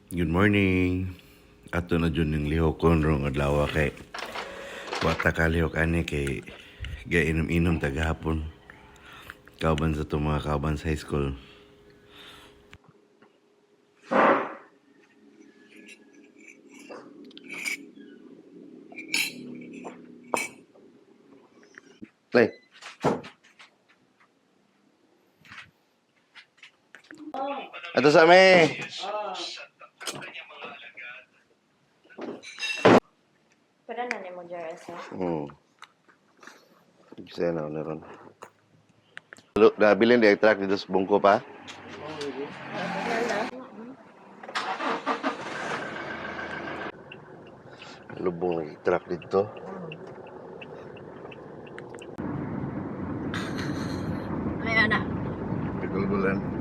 Good morning. Ato na dyan yung lihokon rong adlaw kay wata ka lihok ani kay gainom-inom tagahapon. Kauban sa itong mga kauban sa high school. Play. Ato sa me. Pwede na ni mo JRS ha? Bisa na ron. Look, nabilin di track dito sa bungko pa. Lubong lagi track dito. Ay, anak. Pagulbulan.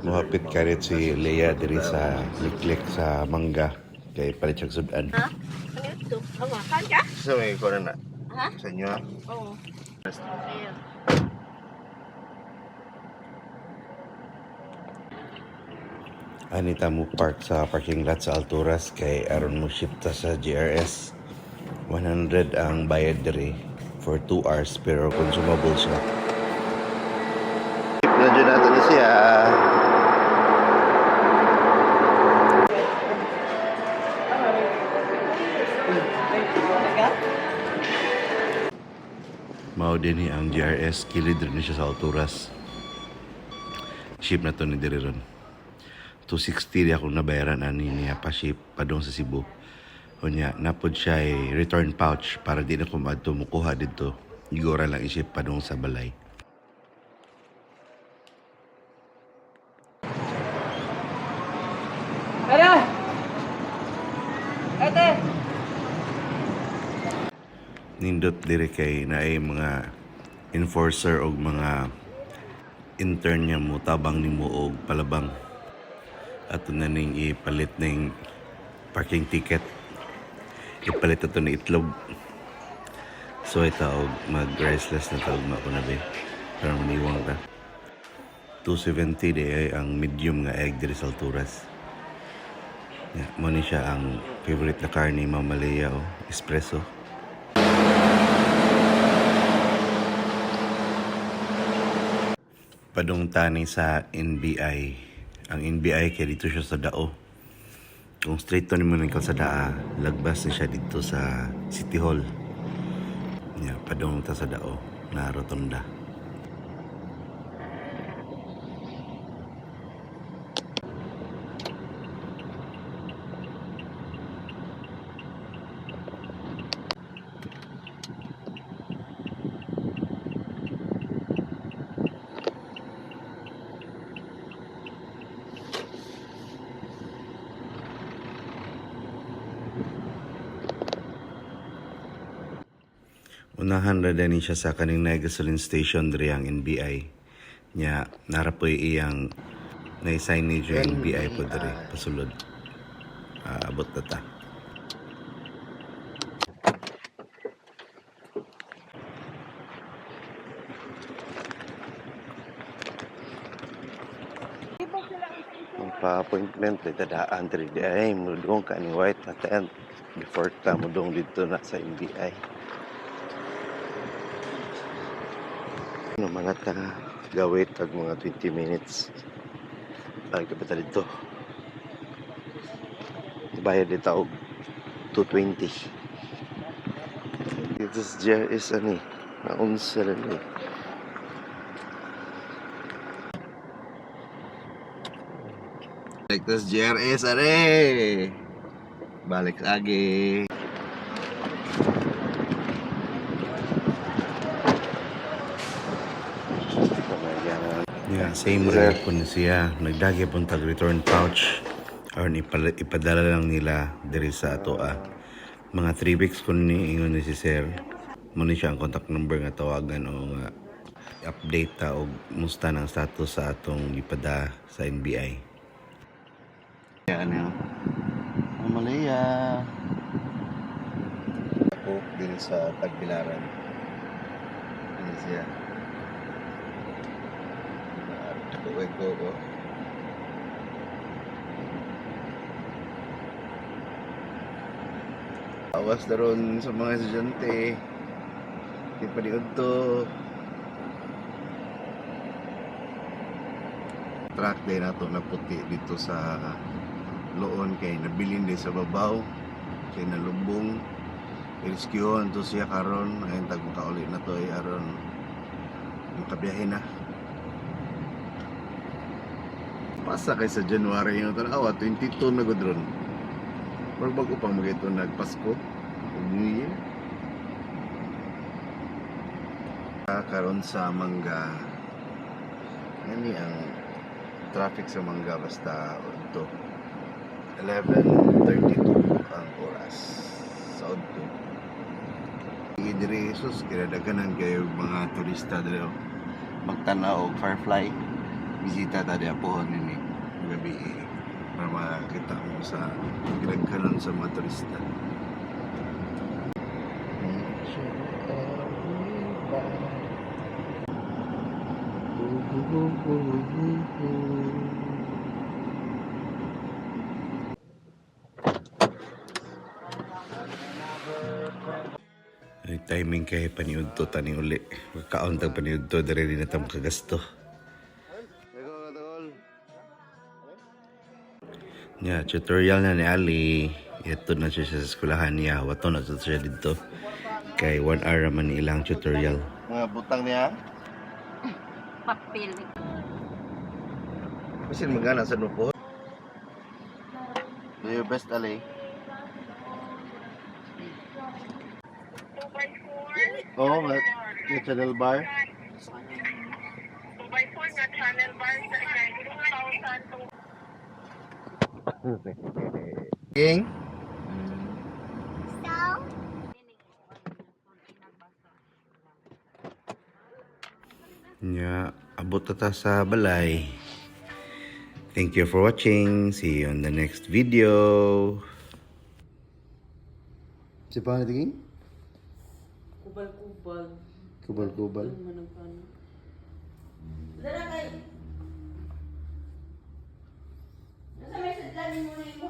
Muhapit karit si Leia diri sa liklik sa mangga kay palit siyang sudan. Ha? Ano ito? Awa, saan ka? Sa may ko na. Ha? Sa inyo ha? Oo. Ayun. Anita mo park sa parking lot sa Alturas kay aron mo shifta sa GRS. 100 ang bayad diri for 2 hours pero consumable siya. Na dyan natin na siya. Mao din ang GRS, kilid rin siya sa Alturas. Ship na to ni diri ron. 260 di akong nabayaran ani niya pa ship padong sa Cebu. Unya napod siya ay return pouch para di na ko madto mukuha dito. Igora lang i-ship padong sa balay. Ate! Ate! Nindot diri kay naay mga enforcer og mga intern niya mo tabang nimo og palabang. Ato na ning ipalit ning parking ticket. Ipalit ato ni itlog. So ito og mag-riceless na tawag mo ako na ba. Para maniwang ta. 270 di ay ang medium nga egg diri sa Alturas. Yeah, mo ni siya ang favorite na karne ni Mama Leia o espresso. Padong tani sa NBI. Ang NBI kaya dito siya sa Dao. Kung straight to naman ng kalsada, lagbas na siya dito sa City Hall. Yeah, padong ta sa Dao na rotonda. Unahan ra din siya sa kaning na gasoline station diri ang NBI. Nya narapoy iyang na signage yung NBI po diri pasulod. Abot na ta. Ang pa-appointment tadaan diri di ay mudong ka ni white na tent before ta mudong dito na sa NBI. No, mga ta gawit tag mga 20 minutes balik ka pa dito. Bayad dito og 220. Dito sa GRS ani naunsa lang ni. Like this GRS are. Balik lagi. Yeah, same rate po na siya. Nagdagi po tag return pouch. Or ipadala lang nila diri sa ato mga 3 weeks ko ni ingon ni si sir. Muna siya ang contact number nga tawagan o nga update ta o musta ng status sa atong ipada sa NBI. Ano? Malaya. Ako din sa Tagbilaran. Ano siya? Tuwag ko. Awas na ron sa mga estudyante. Di pa diod to. Track day na to na puti dito sa Loon kay nabilin din sa babaw. Kay nalubong. Rescueon to siya karon. Ayun tag makauli na to ay aron makabiyahe na. Pasa kay sa January yung tanawa 22 na gud ron. Or bago pang magito nagpasko New Year. Karon sa Mangga ani ang traffic sa Mangga basta ito 11:32 ang oras sa Udto. Idiri Jesus kinadaganan kayo mga turista dito magtanaw og firefly bisita ta di apohon ini gabi para makita mo sa ginagkanon sa mga turista. Ay, timing kay paniud to tani uli. Kaon tag paniud to diri na ta makagasto. Yeah, tutorial na ni Ali. Ito na siya sa eskwelahan niya. Wato na siya dito. Kay 1 hour man ilang tutorial. Mga butang niya. Papel. Kasi magana sa nupo. Do your best, Ali. 2x4. Oh, may channel bar. 2x4 nga channel bar sa kay 2,000 King? Yeah, abot na ta sa balay. Thank you for watching. See you on the next video. Si paano tingin? Kubal-kubal. Kubal-kubal. Manang-ano. Dara kay. Nasa message lang mo na yung